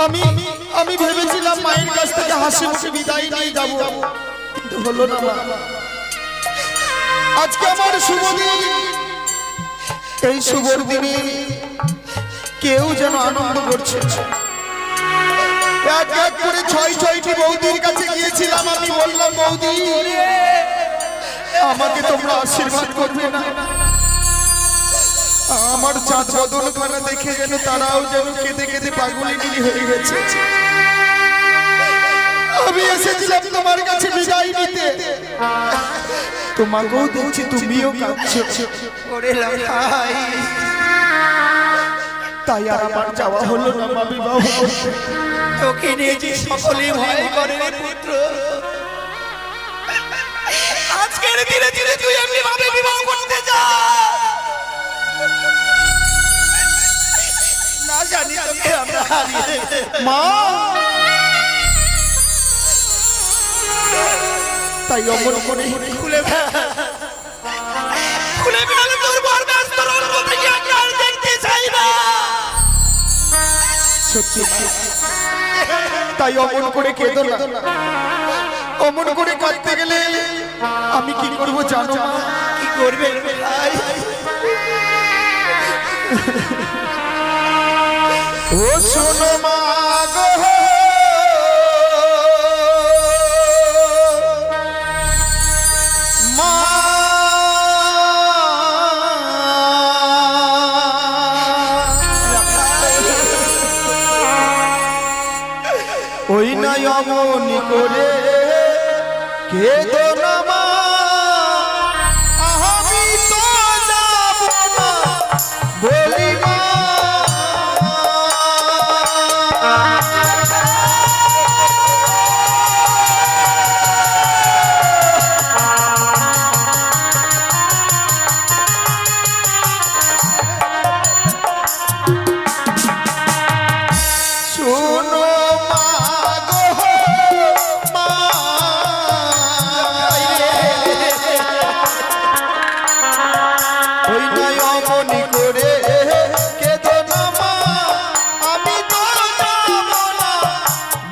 আমি আমি ভেবেছিলাম মায়ের কাছ থেকে হাসি মুখে বিদায় নিয়ে যাব, কিন্তু হলো না মা। আজকে আমার শুভ দিন, এই শুভ দিনে কেউ যেন আনন্দ করছে। এক এক করে ছয়টি বৌদির কাছে গিয়েছিলাম, আমি বললাম বৌদি আমাকে তোমরা আশীর্বাদ করবে না। আমার চাঁদ বদল খানা দেখে যেন তারাও যেন কেঁদে কেঁদে পাগলিনী হয়ে গেছে। আমি এসেছিলাম তোমার কাছে বিদায় নিতে, তোমাকেও দেখছি তুমিও কাঁদছো। তাই আর আমার যাওয়া হলো না মা বিবাহ। তোকে নিয়ে যে সকলে ভয় করে রে পুত্র, আজকের দিনে দিনে তুই এমনি ভাবে বিবাহ করতে যাস, না জানি তোকে আমরা হারিয়ে মা। তাই অমর করে খুলে ফেলে তোর বরদাস্ত তোর অঙ্গ থেকে আমি আর দেখতে চাই না। সত্যি তাই অমন করে কেঁদো না। অমন করে কাঁদতে গেলে আমি কি করব জানো না? কি করবে ভাই? ও শোনো মা গো, মা ওই নয় অমনি করে কেঁদো না মা, আমি তো যাব না বলি মা। শোনো মা গো মা, ওই নয় অমনি করে কেঁদো না মা, আমি তো যাব না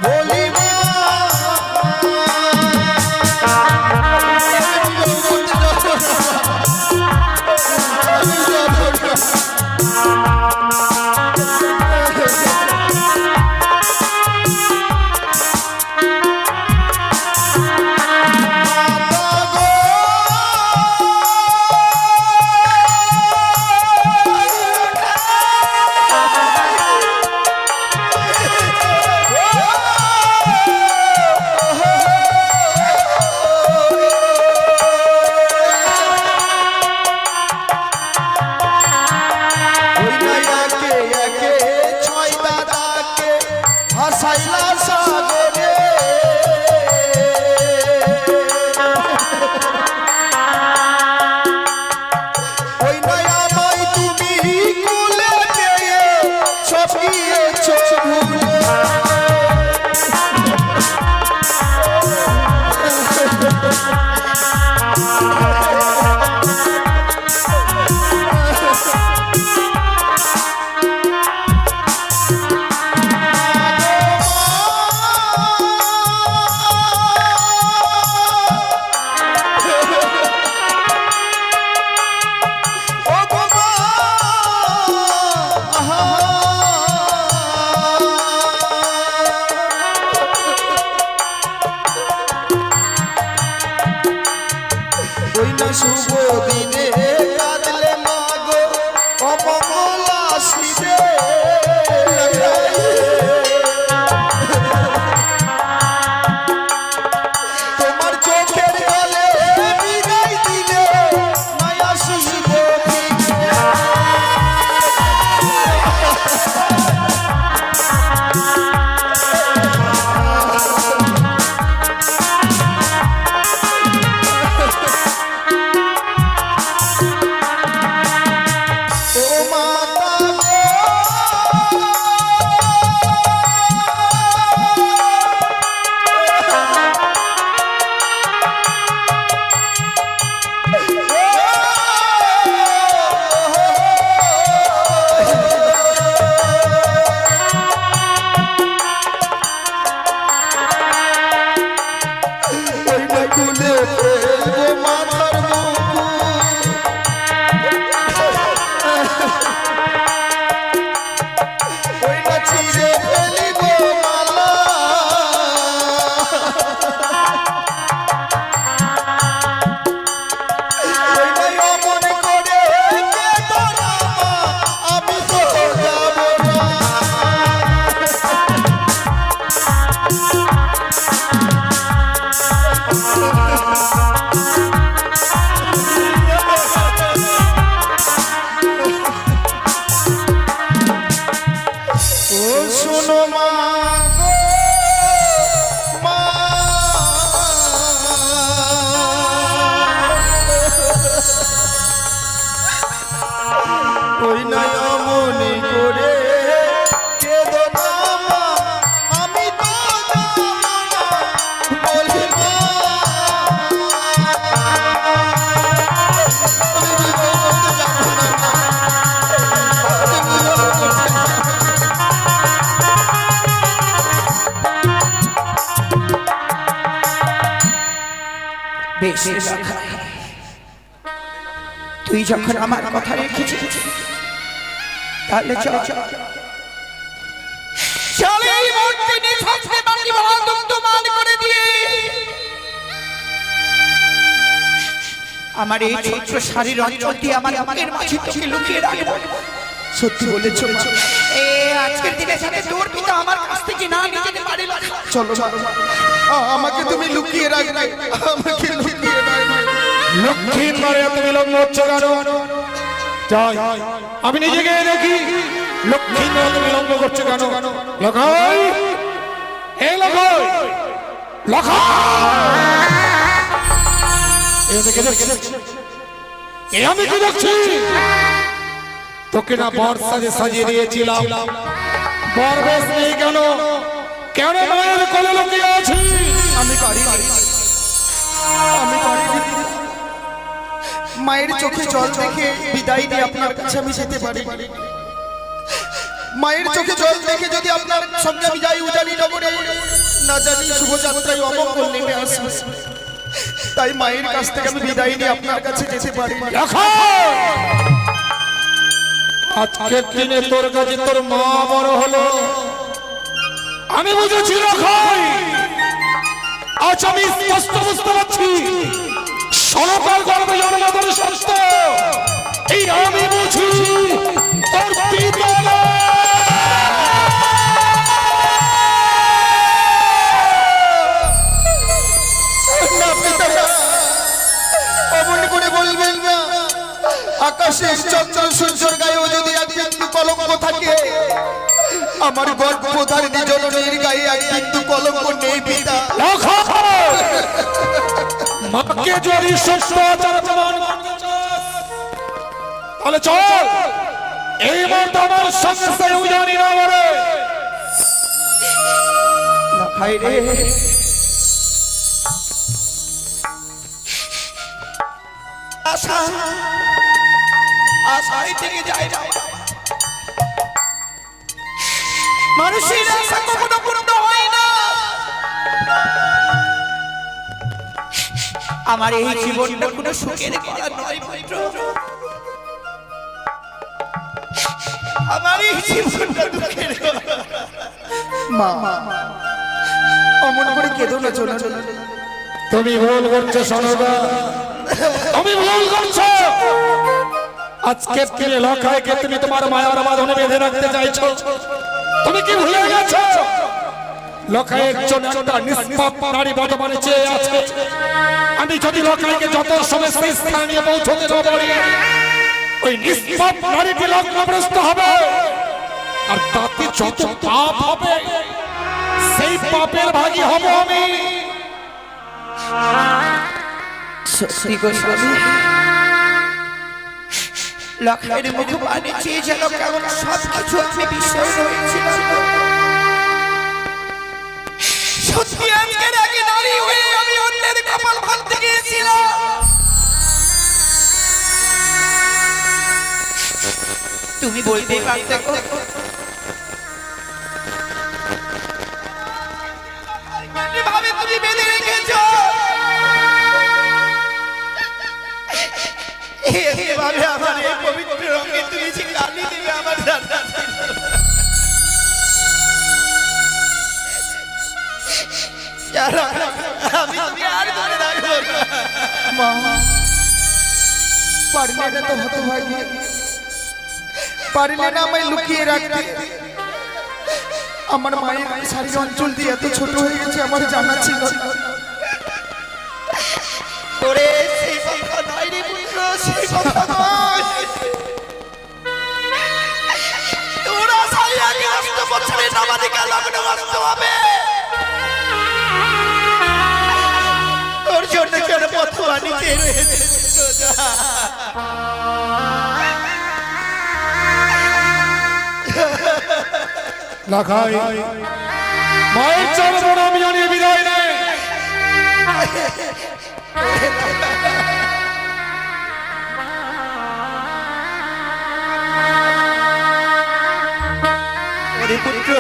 বলি মা। শোনো মা গো, মা। ওই নয় মনে করে কেঁদো না মা, আমি তো যাবো না বলে মা। আমি বিবাহ করতে যাবো না মা, আমি বিবাহ করতে যাবো না। বেশ লখাই, তুই যখন আমার কথা রেখেছিস তাহলে চল চল এই মুহূর্তে নিঃশব্দে বাকি মহাদুগ্ধমান করে দিয়ে আমার এই ছোট্ট শাড়ির অঞ্চল দিয়ে আমার বুকের মাঝে তোকে লুকিয়ে রাখবো। সত্যি বলেছো মা। আজকের দিনে সাথে তোর পিতা আমার কাছ থেকে না নিয়ে যেতে পারে না। চলো মা, আমাকে তুমি লুকিয়ে রাখবে, আমাকে লুকিয়ে রাখবে। লক্ষ্মীর মারে তুমি বিলম্ব হচ্ছে কেন? যাই আমি নিজে গিয়ে দেখি লক্ষ্মীর মারে তুমি বিলম্ব করছে কেন। লখাই, হে লখাই, লখাই, এ আমি কি দেখছি? তোকে না বর সাজিয়ে দিয়েছিলাম, বর বেশ নেই কেন? কেন মায়ের কোলে লুকিয়ে আছিস? আমি পারি, আমি পারি। মায়ের চোখে জল দেখে বিদায় দিয়ে আপনার কাছে আমি যেতে পারি। মায়ের চোখে জল দেখে যদি আপনার সঙ্গে আমি যাই উজানি নগরে, না জানি শুভযাত্রায় অমঙ্গল নেমে আসবে। তাই মায়ের কাছ থেকে আমি বিদায় নিয়ে আপনার কাছে যেতে পারি। আজকের দিনে তোর কাছে তোর মা বড় হলো, আমি বুঝেছি লখাই। আজ আমি স্পষ্ট বুঝতে পারছি সরকার গর্বে জন্মদান সত্য এই আমি বুঝি তোর পিতা অমন করে বলবেন না। আকাশে চন্দ্র সূর্যের গায়েও যদি এক বিন্দু কলঙ্ক থাকে, আমার গর্ভধার নিজনের গায়ে এক বিন্দু কলঙ্ক নেই পিতা। মাকে যদি সত্য আচার প্রমাণ করতে চাস, তাহলে চল এই মুহূর্তে আমার সঙ্গে সেই উজানি না বলে। লখাই রে, আশা আশাই থেকে যায় না। মানুষের আশা কখনো পূর্ণ হয় না। আমার এই জীবনটা কোনো সুখের করা নয় পুত্র, আমার এই জীবনটা দুঃখের করা। মা, অমন করে কেঁদো না, চলো। তুমি ভুল করছো সনদা, তুমি ভুল করছো। আজকে দিনে লখাইকে তুমি তোমার মায়ার বাঁধনে বেঁধে রাখতে চাইছো। তুমি কি ভুলে গেছো লখাইয়ের জন্য একটা নিষ্পাপ নারী বর্তমানে চেয়ে আছে। আমি যদি লখাইকে যত সময় সেই স্থানে নিয়ে পৌঁছতে না পারি, ওই নিষ্পাপ নারীটি লগ্নগ্রস্ত হবে, আর তাতে যত পাপ হবে সেই পাপের ভাগী হব আমি। সত্যি গোস্বামী, লখাইয়ের মুখ পানে চেয়ে যেন কেমন সবকিছু আমি বিশ্বাস হয়েছিলাম। সত্যি আজকের আগে নারী হয়ে আমি অন্যের কপাল ভাঙতে গিয়েছিলাম। তুমি বলতে পারতে ভাবে তুমি বেঁধে রেখেছ, এভাবে আমার এই পবিত্র রঙে তুমি যে গালি দিবে আমার দাদা। আমি আর ধরে রাখবো না। মা, পারলে না তো হতভাগী, পারলে না আমায় লুকিয়ে রাখতে। আমার মায়ের শাড়ির অঞ্চল দিয়ে এত ছোট হয়ে গেছে আমার জানা ছিল না। তোরে সেই কথা নয় রে পুত্র, সেই কথা নয়। তোরা সাই আগে আসতে বছরে নাবালিকা লগ্ন আসতে হবে। তোর জন্য কেন পথ বানিতে লাখাই মায়ের চরণ আমি জানিয়ে বিদায় নেই। পুত্র,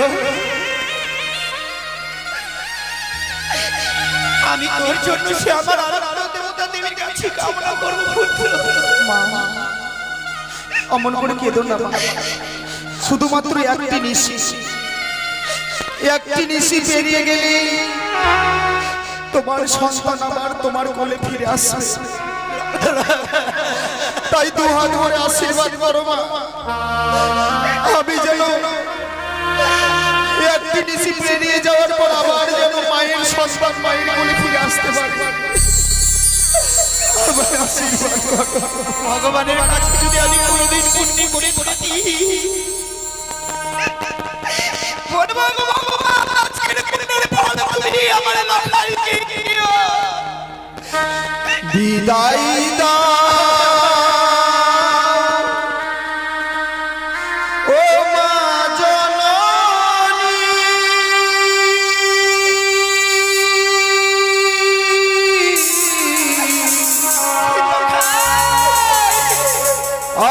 আমি তোর জন্য সে আমার আরাধ্য দেবতা দেবীর কাছে কামনা করব। পুত্র, অমন করে কেঁদো না মা। শুধুমাত্র একটি নিশি পেরিয়ে গেলে তোমার সন্তান আবার তোমার কোলে ফিরে আসবে। তাই দু হাত ভরে আশীর্বাদ করো মা, আমি যেন একটি নিশি পেরিয়ে যাওয়ার পর আবার যেন মায়ের সন্তান মায়ের কোলে ফিরে আসতে পারে। ভগবানের কাছে যদি আমি কোনোদিন পুণ্য করে থাকি, বিদায় দাও ও মা জননী,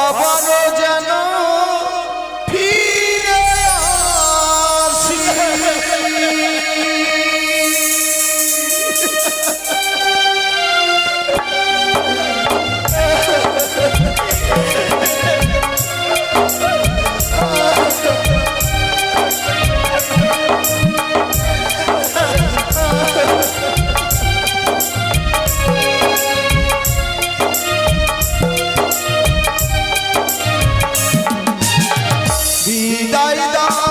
আবারও যেন ফিরে আসি। বিদায় দাও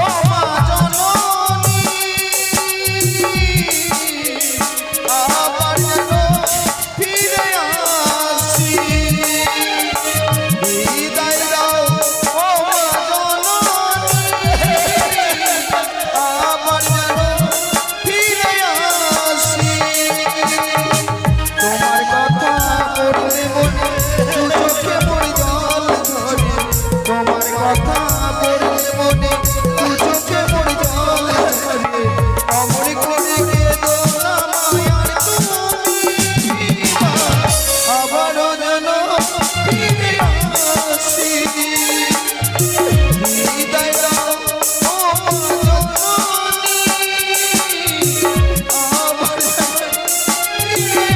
ও মা জননী, আবার যেন ফিরে আসি। বিদায় দাও ও মা জননী, আবার যেন ফিরে আসি। তোমার কথা পড়লে মনে দু চোখে পড়ে জল ঝরে। তোমার কথা পড়লে মনে দু চোখে পড়ে জল ঝরে। অমর করে কেঁদো না মায়ার তুমি, আবারও যেন ফিরে আসি। বিদায় দাও ও জননী, আবার যেন ফিরে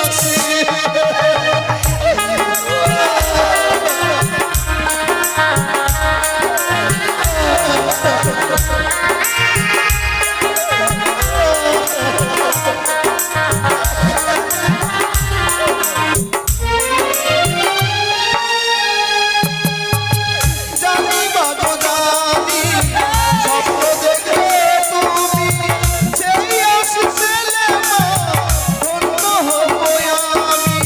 আসি। জানি বাগো জানি, স্বপ্ন দেখে তুমি সেই আশিস পেলে মা, ধন্য হব আমি।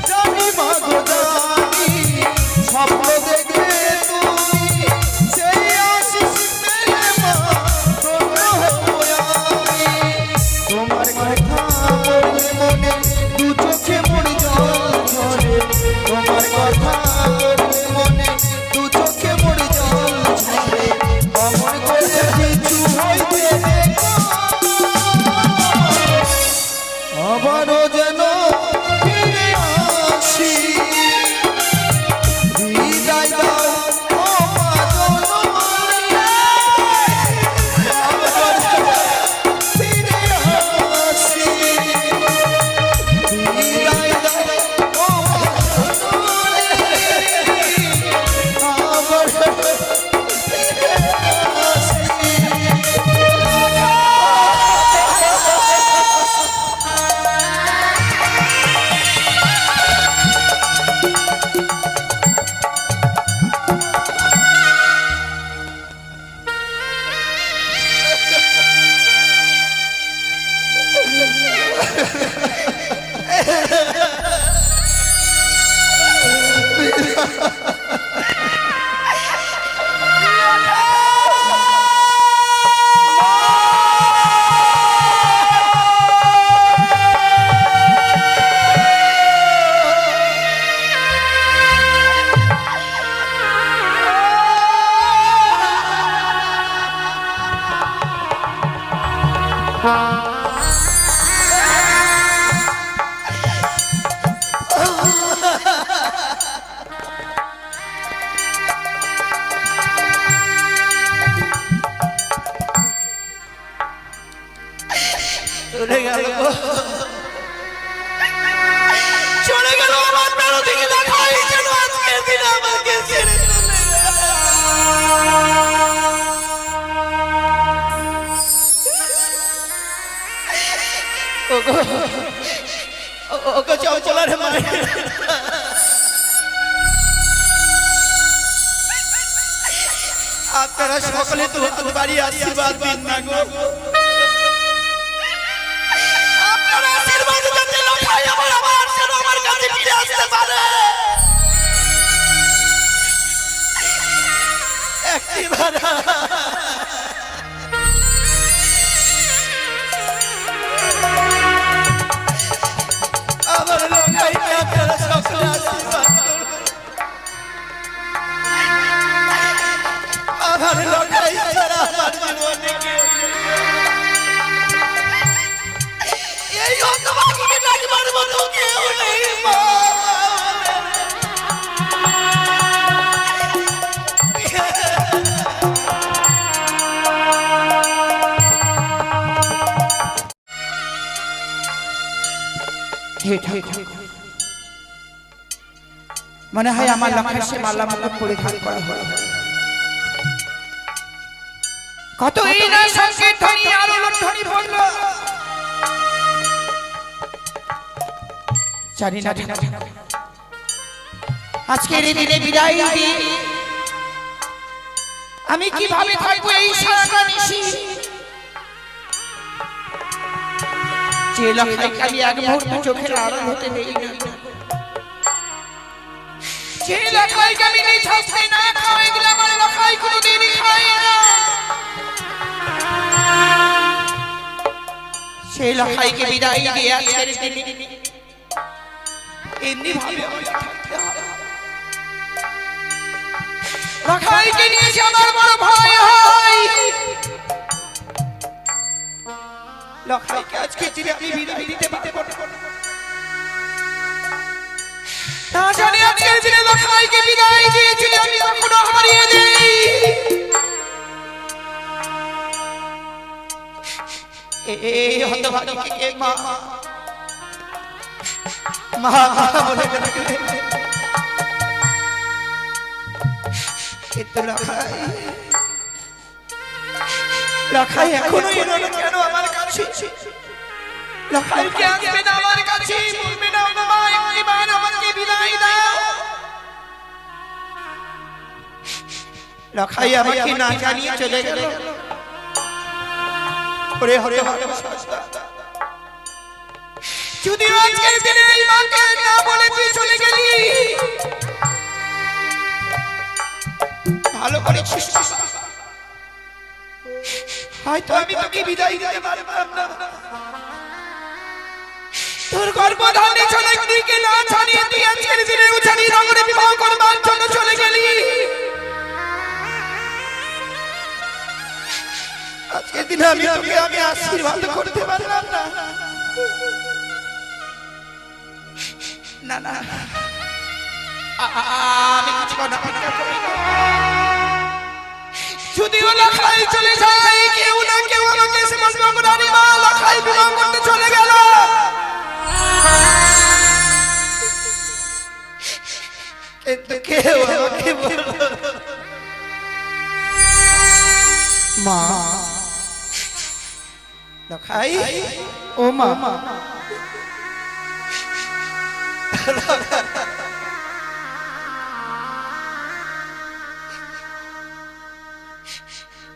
জানি বাগো জানি, স্বপ্ন দেখে তুমি সেই আশিস পেলে মা, ধন্য হব আমি। তোমার কথা পড়লে মনে দু চোখে পড়ে জল ঝরে। তোমার কথা পড়লে মনে দু চোখে পড়ে জল ঝরে। অমর করে কিছু হইতে দেখো, আবারও যেন ফিরে আসি। বিদায় দাও চলে গেল চলে গেল আমার প্রাণ থেকে দেখাই যেন আজকের দিন আমাকে ছেড়ে চলে গেল। ওগো চঞ্চলার মানে আপনারা সকলে তো বাড়ি আশীর্বাদ দিন না গো। আপনারা আশীর্বাদ দিতে লখাই আমার যেন আমার কাছে ফিরে আসতে পারে। একটিবার আমার লখাইকে আপনারা সকলে আশীর্বাদ করুন। আমার লখাই ছাড়া আমার জীবনে কেউ নেই। এই হতভাগীকে ডাকবার মতো কেউ নেই মা। মনে হয় আমার লক্ষ্যে সে মাল্লা মুকুট পরিধান করা হলো। কত এই না সংকেত ধ্বনি আলো ধ্বনি পড়ল। জানি না আজকের এই দিনে বিদায় দিন আমি কিভাবে থাকবো এই সারাটা নিশি। যে লক্ষ্যকে আমি এক মুহূর্ত চোখের আড়াল হতে দেই না, যে লক্ষ্যকে আমি নিজ হস্তে না খাওয়াই দিলে আমার লক্ষ্য কোনোদিনই খায় না। সেই লক্ষ্যকে বিদায় দিয়ে আজকের দিনে এমনি ভাবে থাকতে হবে। লক্ষ্যকে নিয়ে আমার বড় ভয় হয়। লক্ষ্যকে আজকে দিনে আমি বিদায় দিতে পারবো না জানি আজকের দিনে লক্ষ্যকে বিদায় দিয়ে যদি আমি কখনো হারিয়ে যাই। এই হতভাগীকে মা মা বলে ডাকলে কিন্তু লক্ষ্য এখনো এলো না কেন আমার কাছে? লক্ষ্যকে আসবে না আমার কাছে, বলবে না মা একবার আমাকে বিদায় দাও। লক্ষ্য আমাকে না জানিয়ে চলে গেল। ওরে হরে হরে যদি আজকের দিনে এই মাকে না বলে তুই চলে গেলি, ভালো করেছিস। হয়তো আমি তোকে বিদায় দিতে পারলাম না। তোর গর্ভধারণে চলে দিকে না জানিয়ে তুই আজকের দিনে উচানি নগরে বিবাহ করবার জন্য চলে গেলি। আজকের দিনে আমি তোকে আমি আশীর্বাদ করতে পারলাম না। না না আমি কিছু না যদিও লক্ষ্য চলে যায়, কেউ না কেউ আমাকে এসে বলবে রানী মা লক্ষ্য বিবাহ করতে চলে গেল। কিন্তু কেউ আমাকে বলল মা লক্ষ্য ও মা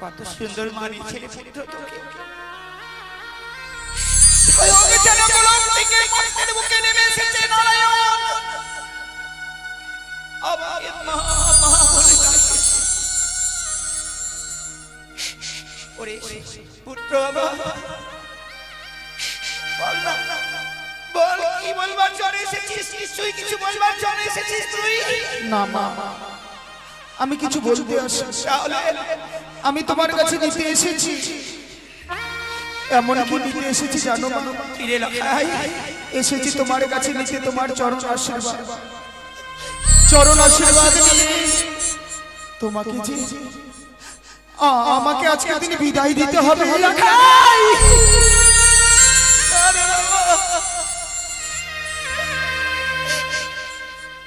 কত সুন্দর মানিয়েছে পুত্র তোকে। স্বয়ং যেন গোলাম থেকে কষ্টের বুকে নেমে এসেছে নারায়ণ। আমাকে মা মা বলে ডাকে। ওরে পুত্র আমার বল না, বল কি বলবার জন্য এসেছিস? নিশ্চয়ই কিছু বলবার জন্য এসেছিস তুই। না মা, আমি কিছু বলতে আসি। আমি তোমার কাছে নিতে এসেছি। এমন কি নিতে এসেছি জানো মা? কিরে লক্ষ্য এসেছি তোমার কাছে নিতে তোমার চরণ আশীর্বাদ। চরণ আশীর্বাদ নিয়ে তোমাকে যে আমাকে আজকে দিনে বিদায় দিতে হবে।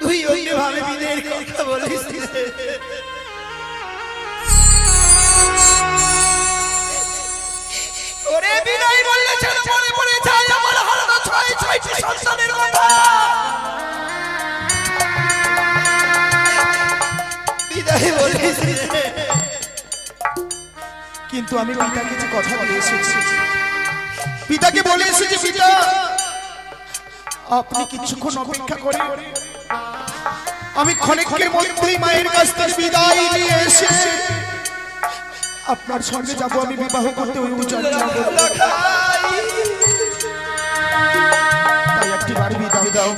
তুই অন্যভাবে বিদায়ের কথা বলিস ওরে বিদায় বললে ছেলে মনে পড়ে যায় আমার হারানো ছয়টি সন্তানের কথা বিদায় বলিস কিন্তু আমি পিতাকে কিছু কথা বলে এসেছি পিতাকে বলে এসেছি পিতা আপনি কিছুক্ষণ অপেক্ষা করে আমি ক্ষণিকের মধ্যেই মায়ের কাছ থেকে বিদায় নিয়ে এসে আপনার সঙ্গে যাব আমি বিবাহ করতে ওই উজানি তাই একটি বাড়ি বিদায় দাও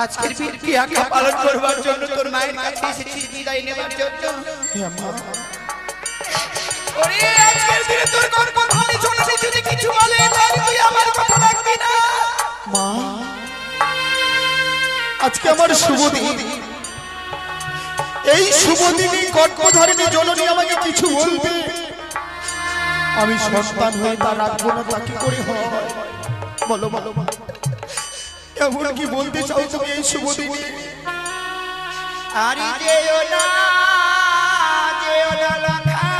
আজকের ক্রিয়া পালন করবার জন্য তোর মায়ের কাছে এসেছি বিদায় নেবার জন্য হে মা ওরে আজকের দিনে তোর কোন কথা আমি শুনছি যদি কিছু বলে তাহলে তুই আমার কথা রাখবি না মা আজকে আমার শুভ দিন এই শুভ দিনে গর্ভধারিণী জননী আমাকে কিছু বলবে আমি সন্তান হয়ে তা রাখবো না তাকে করে হয় বলো বলো এমন কি বলতে চাও তুমি এই শুভ দিনে আরে যেও না লাখা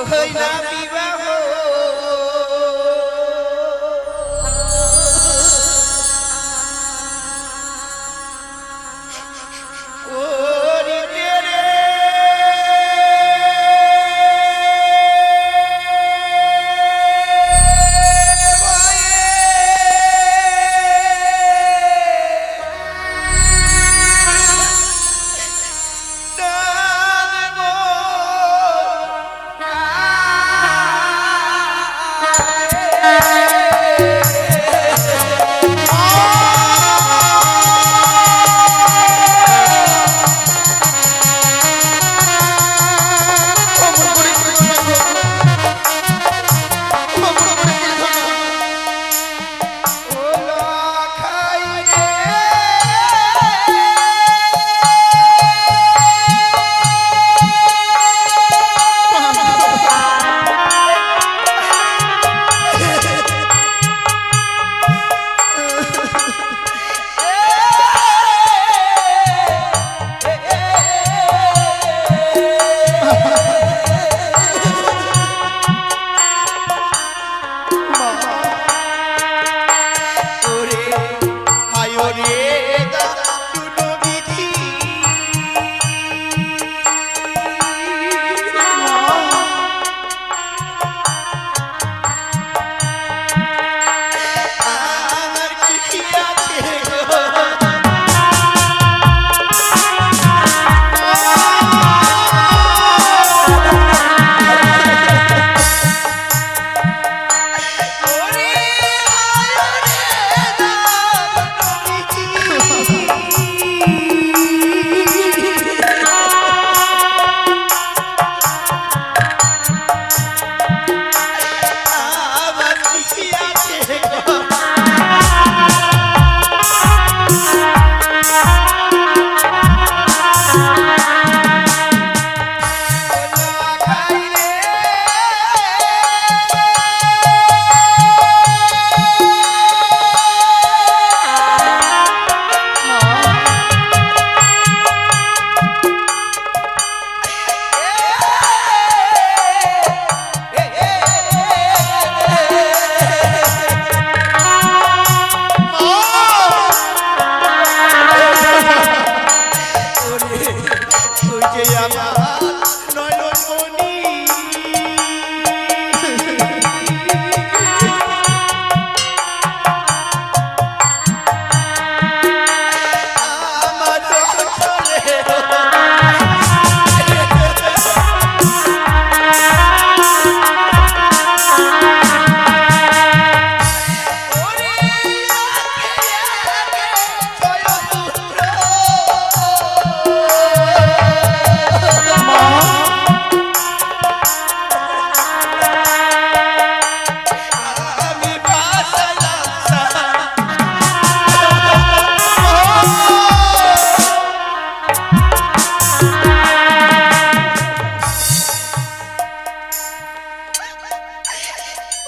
হইলা বিবাহ ওরে তেরে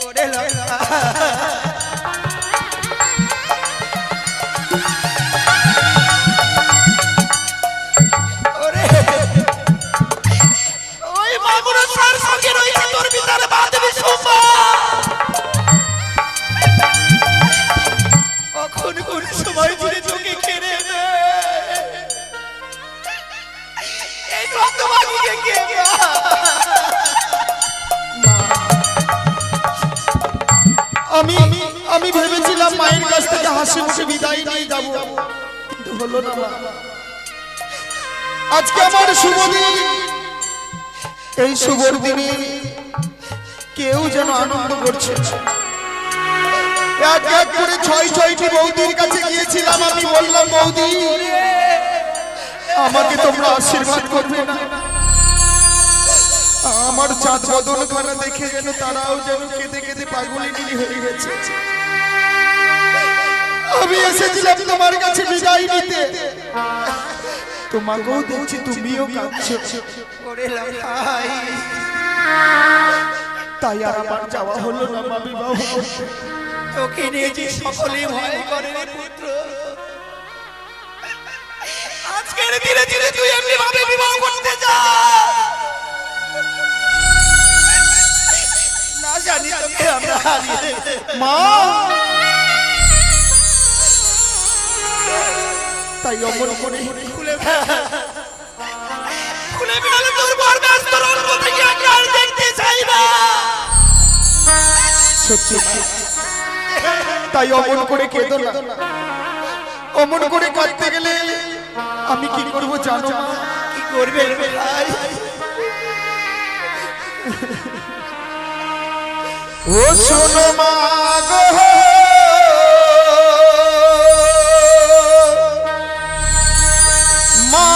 ওরে লঙ্কা ওরে ওই মাগুর সার সঙ্গে রয়েছে তোর ভিতরে বাঁধবি সোমা কখন কোন সময় ধরে তোকে কেড়ে নেয় এই রক্তবাগিকে কে আমি ভেবেছিলাম মায়ের কাছ থেকে হাসি মুখে বিদায় নিয়ে যাবো, কিন্তু হলো না মা। আজকে আমার শুভ দিন, এই শুভ দিনে কেউ যেন আনন্দ করছে। এক এক করে ছয়টি বৌদির কাছে গিয়েছিলাম, আমি বললাম বৌদি আমাকে তোমরা আশীর্বাদ করবে না। আমার চাঁদ বদল খানা দেখে যেন তারাও যেন কেঁদে কেঁদে পাগলিনী হয়ে গেছে। আমি এসেছিলাম তোমার কাছে বিদায় নিতে, তোমাকেও দেখছি তুমিও কাঁদছো। ওরে লঙ্কাই তাই আর আমার যাওয়া হলো না মা বিবাহ করতে। তোকে নিয়ে যে সকলে ভয় করে রে পুত্র, আজকের দিনে দিনে তুই এমনি ভাবে বিবাহ করতে যা না জানি তোকে আমরা হারিয়ে মা। তাই অমর করে খুলে বেড়ালে তোর বরদাস তোর অল্প থেকে আমি আর দেখতে চাই না। সত্যি মা, তাই অমন করে কেঁদো না। অমন করে কাঁদতে গেলে আমি কি করব জানো মা? কি করবে রে ভাই? ও শোনো মা গো, মা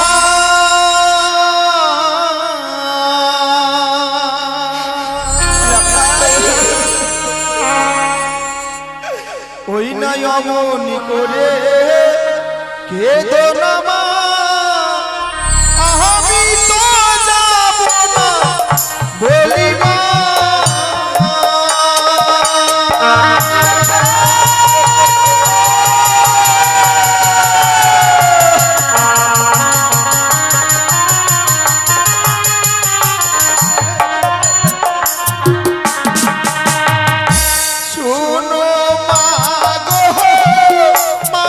ওই নাই অমনি করে কেঁদো না মা, আমি তো যাব না বলি মা। শোনো মা গো মা,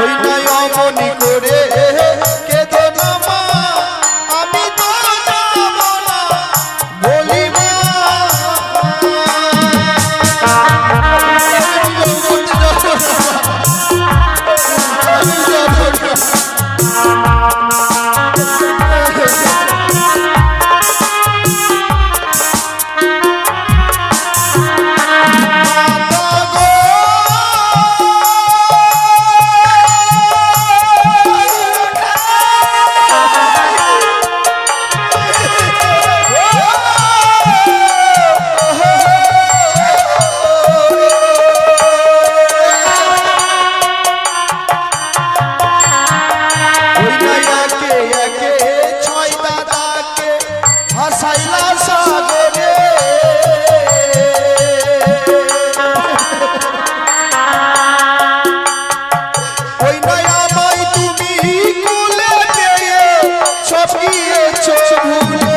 ওই নয় অমনি করে কেঁদো না মা, আমি তো যাব না বলি মা। ওই নাই একে একে ছয় দাদাকে ভাসাইলা সাগরে, ওই নাই আমায় তুমি কুলে পেয়ে ছপিয়েছো ভুলে।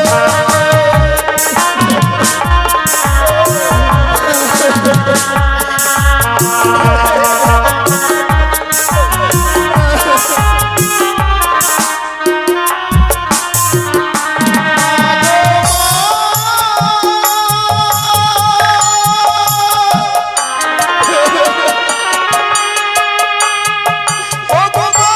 ও গো মা,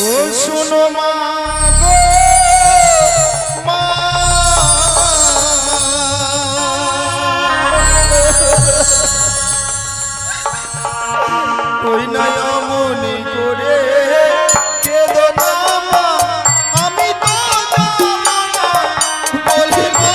ও শোনো মা গো মা, ওই নয় মনে করে কেঁদো না মা, আমি তো যাবো না বলি মা।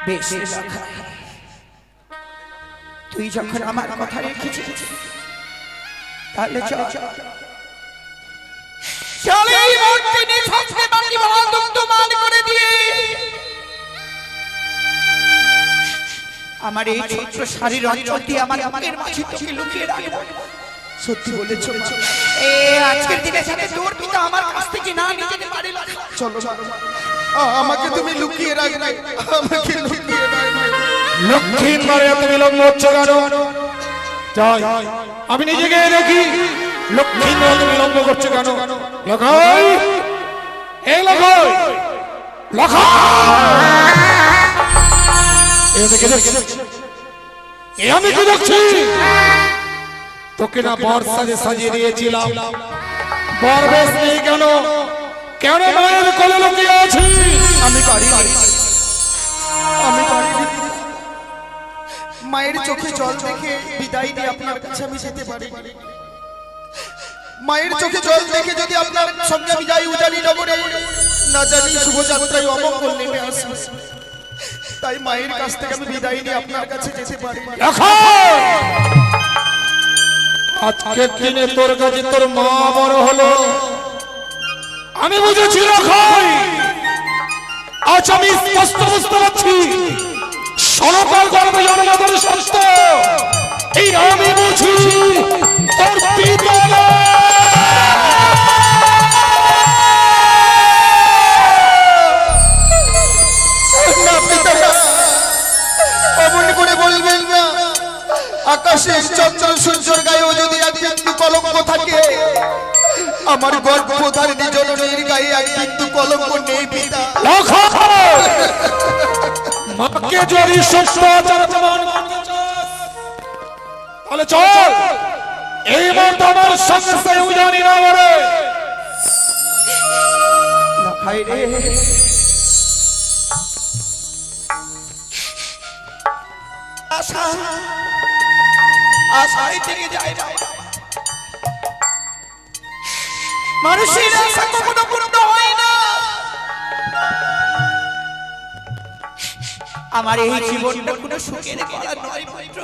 বেশ লখাই, তুই যখন আমার কথা রেখেছিস তাহলে চল চল এই মুহূর্তে নিঃশব্দে বাকি মহাদুগ্ধ মান করে দিয়ে আমার এই ছোট্ট শাড়ির অঞ্চল দিয়ে আমার বুকের মাঝে তোকে লুকিয়ে রাখবো। সত্যি বলেছো মা। আজকের দিনে সাথে তোর পিতা আমার কাছ থেকে না নিয়ে যেতে পারে না। চলো আমাকে তুমি লুকিয়ে রাখবে, আমাকে লুকিয়ে রাখবে। লক্ষ্মীর বারে তুমি লম্ব হচ্ছে কেন? যাই আমি নিজে গিয়ে দেখি লক্ষ্মীর বারে তুমি লম্ব করছো কেন? লখাই, এই লখাই, লখাই, আমি কি দেখছি? তোকে না বর সাজিয়ে দিয়েছিলাম, বর বেশ নেই কেন? কেন মায়ের কোলে লুকিয়ে আছিস? আমি পারি, আমি পারি। মায়ের চোখে জল দেখে বিদায় দিয়ে আপনার কাছে আমি যেতে পারি। মায়ের চোখে জল দেখে যদি আপনার সঙ্গে আমি যাই উজানি নগরে, না জানি শুভযাত্রায় অমঙ্গল নেমে আসবে। তাই মায়ের কাছ থেকে আমি বিদায় নিয়ে আপনার কাছে যেতে পারি। আজকের দিনে তোর কাছে তোর মা বড় হলো, আমি বুঝেছি লখাই। আজ আমি স্পষ্ট বুঝতে পারছি সরকার গর্বে জন্মদান সত্য। এই আমি বুঝি তোর পিতা অমন করে বলবেন না। আকাশের চন্দ্র সূর্যের গায়েও যদি এক বিন্দু কলঙ্ক থাকে, আমার গর্ভধারিণী জননীর গায়ে এক বিন্দু কলঙ্ক নেই পিতা। মাকে যদি সত্য আচার প্রমাণ করতে চাস, তাহলে চল এই মুহূর্তে আমার সঙ্গে সেই উজানি না মরে। লখাই রে, আশা আশাই থেকে যায় না। মানুষের আশা কখনো পূর্ণ হয় না। আমার এই জীবনটা কোনো সুখের গড়া নয় পুত্র,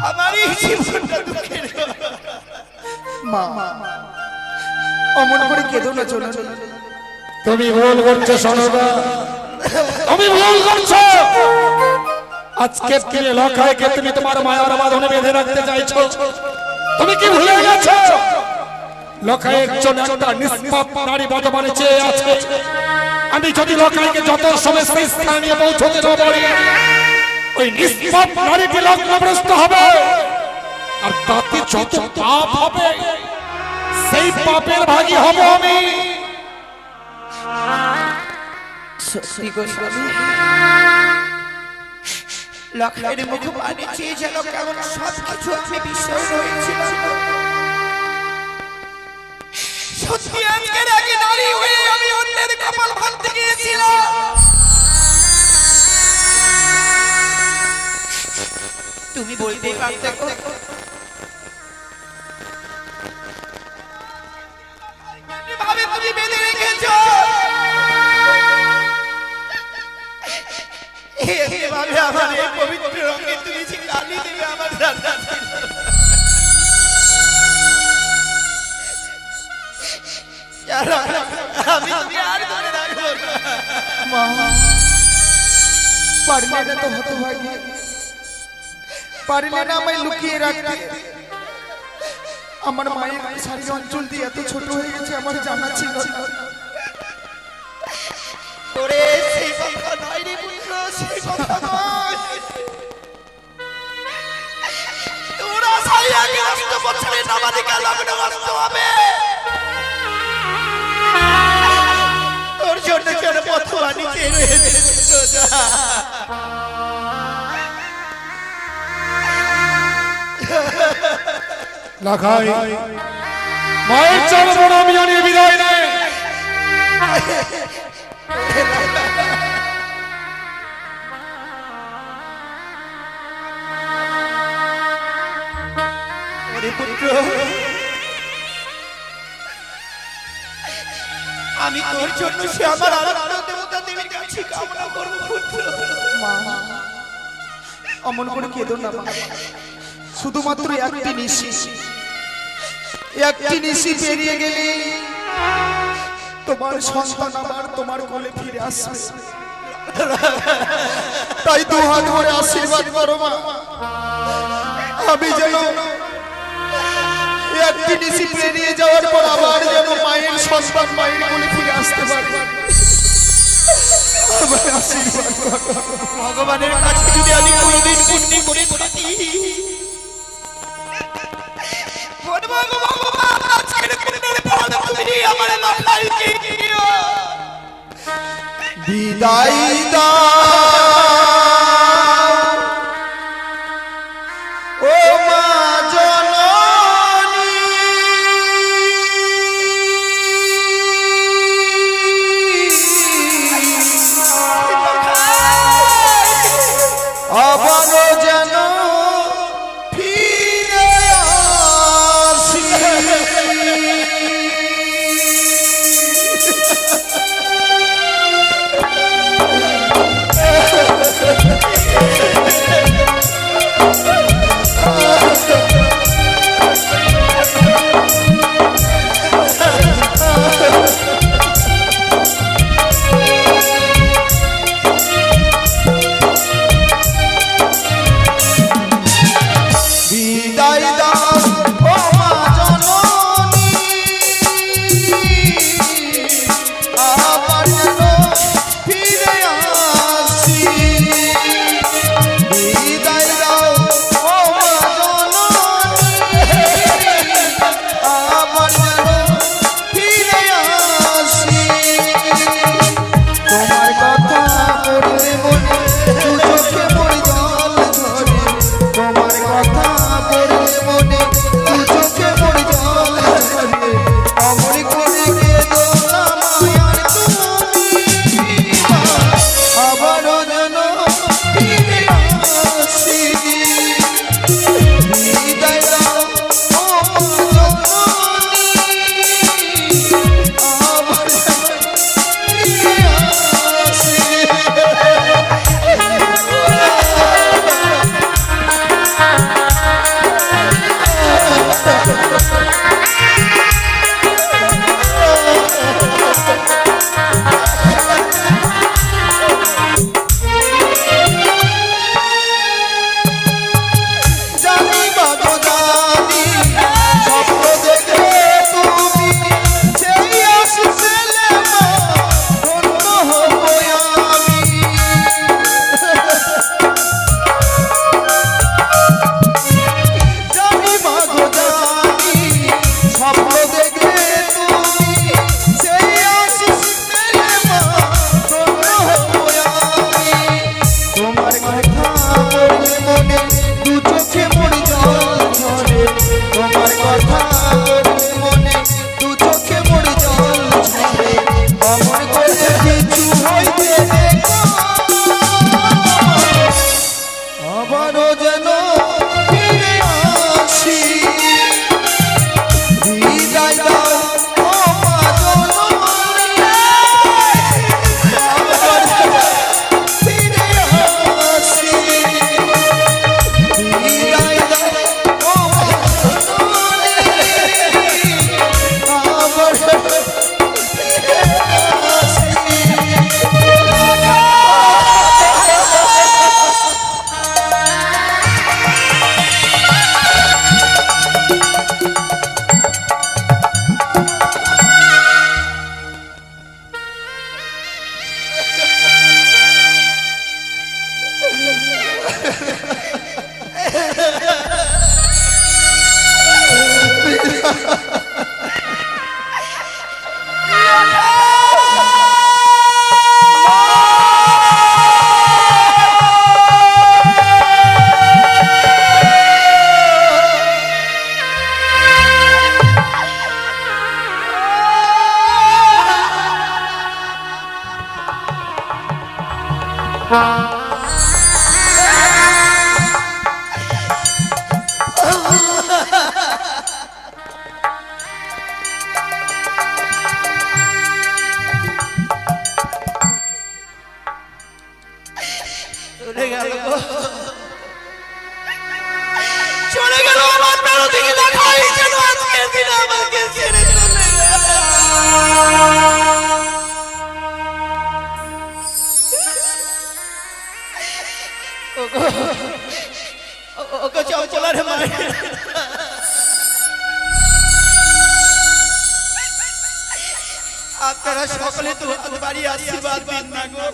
আমার এই জীবনটা দুঃখের গড়া। মা, অমন করে কেঁদো না জননী। তুমি ভুল করছো সনদা, তুমি ভুল করছো। আজকে দিনে লখাইকে তুমি তোমার মায়ার বাঁধনে বেঁধে রাখতে চাইছো। তুমি কি ভুলে গেছো লখাইয়ের জন্য একটা নিষ্পাপ নারী বর্তমানে চেয়ে আছে। আমি যদি লখাইকে যত সময় সেই স্থানে পৌঁছতে না পারি, ওই নিষ্পাপ নারীটি লগ্নগ্রস্ত হবে, আর তাতে যত পাপ হবে সেই পাপের ভাগী হব আমি। সত্যি গো স্বামী, লখাইয়ের মুখ পানে চেয়ে যেন কেমন সবকিছু আমি বিশ্বাস হয়েছিলাম। সত্যি আজকের আগে নারী হয়ে আমি অন্যের কপাল ভাঙতে গিয়েছিলাম। তুমি বলতেই পারতে গো, ভাবে তুমি বেঁধে রেখেছো। এভাবে আমার এই পবিত্র রঙে তুমি যে কালি দেবে আমার রান্না। আমি তুমি আর ধরে রাখবো না। মা, পারলে না তো হতভাগী, পারলে না আমায় লুকিয়ে রাখতে। আমার মায়ের শাড়ির অঞ্চল দিয়ে এত ছোট হয়ে গেছে আমার জানা ছিল না। ওরে সেই কথা নয় রে পুত্র, সেই কথা নয়। তোরা সাইয়াকে নষ্ট করছ লাখাই মায়ের চরণ আমি জানিয়ে বিদায় নেই। ওরে পুত্র, আমি তোর জন্য সে আমার আরাধ্য দেবতা দেবীর কাছে কামনা করব পুত্র। অমন করে কেঁদো না মা। শুধুমাত্র একটি নিশি পেরিয়ে গেলে তোমার সন্তান আবার তোমার কোলে ফিরে আসবে। তাই দু হাত ভরে আশীর্বাদ করো মা, আমি যেন একটি নিশি পেরিয়ে যাওয়ার পর আবার যেন মায়ের সন্তান মায়ের কোলে ফিরে আসতে পারবে। আমার আশীর্বাদ করো। ভগবানের কাছে যদি আমি কোনোদিন পুণ্য করে থাকি, বলবো ভগবান আজকের পুণ্যের ফল তুমি আমার লাখাইকে দিও। বিদায় দাও ও মা জননী, আবারও যেন ফিরে আসি। বিদায় দাও ও মা জননী, আবার যেন ফিরে আসি। বিদায় দাও ও মা জননী, আবার যেন ফিরে আসি। তোমার কথা পড়লে মনে দু চোখে পড়ে জল ঝরে। তোমার কথা পড়লে মনে দু চোখে পড়ে জল ঝরে। অমর করে কেঁদো না মায়ার তুমি মা, আবারও যেন ফিরে আসি। বিদায় দাও ও মা জননী, আবার যেন ফিরে আসি। জানি বাগো জানি, স্বপ্ন দেখে তুমি সেই আশিস পেলে মা, ধন্য হব আমি। জানি বাগো জানি, স্বপ্ন দেখে তুমি সেই আশিস পেলে মা, ধন্য হব আমি। তোমার কথা পড়লে মনে দু চোখে পড়ে জল ঝরে। তোমার কথা পড়লে মনে দু চোখে পড়ে জল ঝরে। অমর করে কিছু হইতে দেখো, আবারও যেন ফিরে আসি। বিদায় দাও ও মা জননী, আবার যেন ফিরে আসি। বিদায় দাও ও মা জননী, চলে গেল গো। চলে গেল আমার মেরো দিকে দেখাই যেন আজকের দিন আমাকে ছেড়ে চলে গেল। ওকে চলার মানে আপনারা সকলে তো বাড়ি আশীর্বাদ দিন না গো।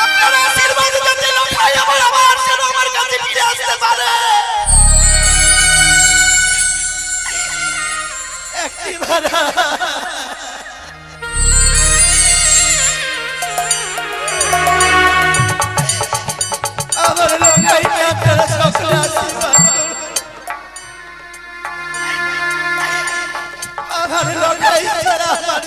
আপনারা আশীর্বাদ যাতে লখাই আমার যেন আমার কাছে ফিরে আসতে পারে। একটিবার আমার লখাইকে আপনারা সকলে আশীর্বাদ করুন। আমার লখাই ছাড়া আমার